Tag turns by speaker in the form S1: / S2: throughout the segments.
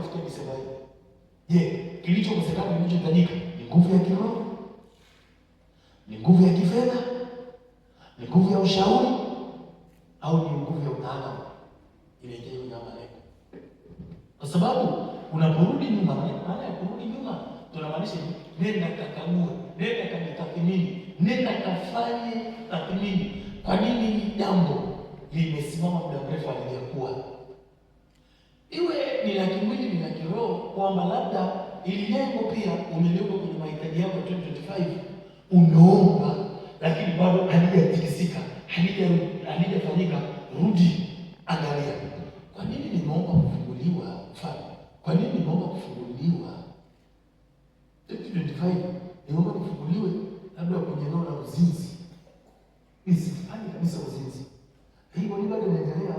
S1: kufikia Disemba hii. Je, kilichokosekana kilichofanyika ni nguvu ya kiroho? Ni nguvu ya kifedha? Ni nguvu ya ushauri? Au ni nguvu ya utaalamu? Inaingia hiyo nyama leo. Kwa sababu unaporudi nyuma, maana ya kurudi nyuma tunamaanisha nenda kakague, nenda kajitathmini, nenda kafanye tathmini. Kwa nini hili jambo limesimama muda mrefu halijakuwa? Iwe ni la kimwili, ni la kiroho, kwamba labda ili lengo pia umeliweka kwenye mahitaji yako 2025, umeomba lakini bado halijatikisika, halijafanyika. Rudi angalia, kwa nini nimeomba kufunguliwa? Mfano, kwa nini nimeomba kufunguliwa 2025? Nimeomba kufunguliwe labda kwenye eneo la uzinzi, nisifanye kabisa uzinzi. Hivyo ni bado inaendelea.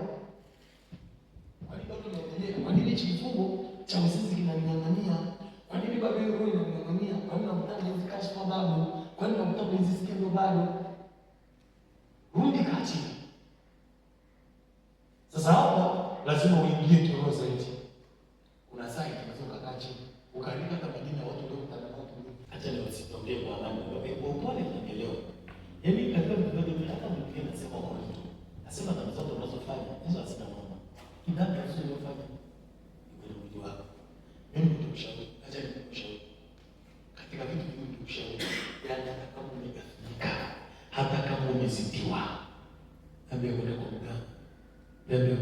S1: Kwa nini kifungo cha uzinzi kinaniangania? Kwa nini bado hiyo roho inaniangania? Kwa nini namtaka hizi kashfa bado? Kwa nini namtaka hizi skendo bado? Rudi kati. Sasa hapa lazima uingie kiroho zaidi. Kuna saa tunaweza kukaa chini, ukaandika hata majina ya watu ndio kutana nao. Acha leo sitongee kwa amani, kwa upole tunaelewa. Yaani katika vitu vyote hata Biblia inasema kwa mtu. Nasema dhambi zote unazofanya, hizo hazina maana. Kidhambi unazofanya ni mwili wako. Mimi nitakushauri, acha nikushauri. Katika vitu vingi nitakushauri. Yaani hata kama umegathika, hata kama umezidiwa, ambia kwenda kwa mganga. Ambia